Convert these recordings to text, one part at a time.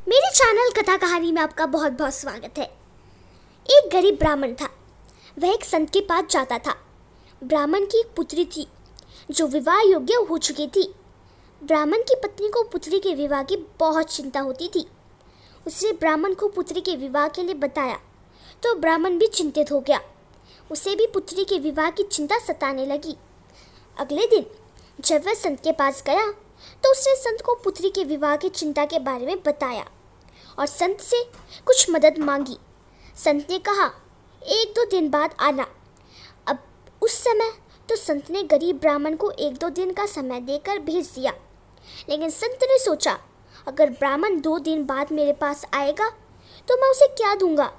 मेरे चैनल कथा कहानी में आपका बहुत बहुत स्वागत है। एक गरीब ब्राह्मण था। वह एक संत के पास जाता था। ब्राह्मण की एक पुत्री थी जो विवाह योग्य हो चुकी थी। ब्राह्मण की पत्नी को पुत्री के विवाह की बहुत चिंता होती थी। उसने ब्राह्मण को पुत्री के विवाह के लिए बताया तो ब्राह्मण भी चिंतित हो गया। उसे भी पुत्री के विवाह की चिंता सताने लगी। अगले दिन जब वह संत के पास गया तो उसने संत को पुत्री के विवाह की चिंता के बारे में बताया और संत से कुछ मदद मांगी। संत ने कहा 1-2 दिन बाद आना। अब उस समय तो संत ने गरीब ब्राह्मण को 1-2 दिन का समय देकर भेज दिया। लेकिन संत ने सोचा अगर ब्राह्मण 2 दिन बाद मेरे पास आएगा तो मैं उसे क्या दूंगा।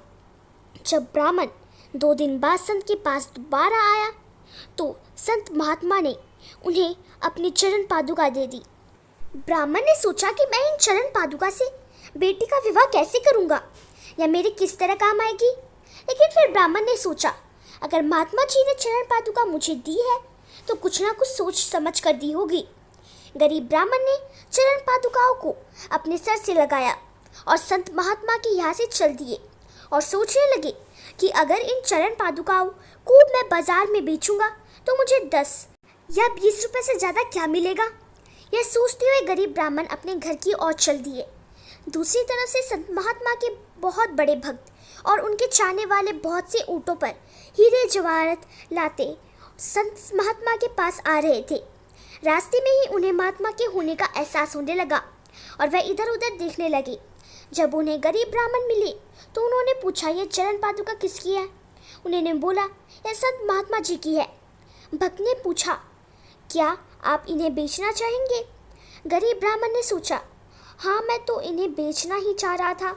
जब ब्राह्मण 2 दिन बाद संत के पास दोबारा आया तो संत महात्मा ने उन्हें अपनी चरण पादुका दे दी। ब्राह्मण ने सोचा कि मैं इन चरण पादुका से बेटी का विवाह कैसे करूंगा या मेरे किस तरह काम आएगी। लेकिन फिर ब्राह्मण ने सोचा अगर महात्मा जी ने चरण पादुका मुझे दी है तो कुछ ना कुछ सोच समझ कर दी होगी। गरीब ब्राह्मण ने चरण पादुकाओं को अपने सर से लगाया और संत महात्मा के यहाँ से चल दिए और सोचने लगे कि अगर इन चरण पादुकाओं को मैं बाजार में बेचूंगा तो मुझे 10 या 20 रुपए से ज़्यादा क्या मिलेगा। यह सोचते हुए गरीब ब्राह्मण अपने घर की ओर चल दिए। दूसरी तरफ से संत महात्मा के बहुत बड़े भक्त और उनके चाहने वाले बहुत से ऊँटों पर हीरे जवाहरात लाते संत महात्मा के पास आ रहे थे। रास्ते में ही उन्हें महात्मा के होने का एहसास होने लगा और वह इधर उधर देखने लगे। जब उन्हें गरीब ब्राह्मण मिले तो उन्होंने पूछा यह चरण पादुका किसकी है। उन्होंने बोला यह संत महात्मा जी की है। भक्त ने पूछा क्या आप इन्हें बेचना चाहेंगे। गरीब ब्राह्मण ने सोचा हाँ मैं तो इन्हें बेचना ही चाह रहा था।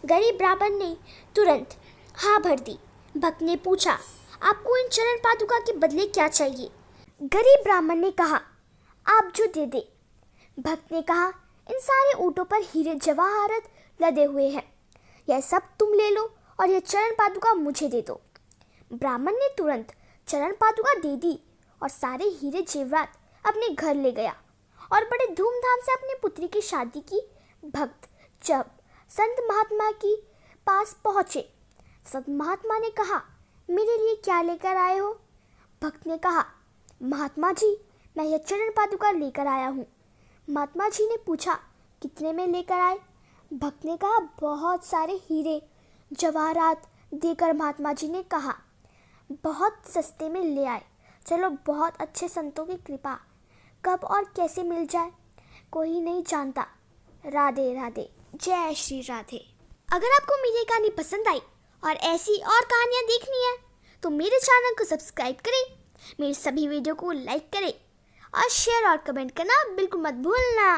गरीब ब्राह्मण ने तुरंत हाँ भर दी। भक्त ने पूछा आपको इन चरण पादुका के बदले क्या चाहिए। गरीब ब्राह्मण ने कहा आप जो दे दे। भक्त ने कहा इन सारे ऊँटों पर हीरे जवाहरात लदे हुए हैं, यह सब तुम ले लो और यह चरण पादुका मुझे दे दो। ब्राह्मण ने तुरंत चरण पादुका दे दी और सारे हीरे जेवरात अपने घर ले गया और बड़े धूमधाम से अपनी पुत्री की शादी की। भक्त जब संत महात्मा के पास पहुँचे, संत महात्मा ने कहा मेरे लिए क्या लेकर आए हो। भक्त ने कहा महात्मा जी मैं यह चरण पादुका लेकर आया हूँ। महात्मा जी ने पूछा कितने में लेकर आए। भक्त ने कहा बहुत सारे हीरे जवाहरात देकर महात्मा जी ने कहा बहुत सस्ते में ले आए। चलो बहुत अच्छे संतों की कृपा, कब और कैसे मिल जाए कोई नहीं जानता। राधे राधे, जय श्री राधे। अगर आपको मेरी कहानी पसंद आई और ऐसी और कहानियाँ देखनी है तो मेरे चैनल को सब्सक्राइब करें, मेरे सभी वीडियो को लाइक करें और शेयर और कमेंट करना बिल्कुल मत भूलना।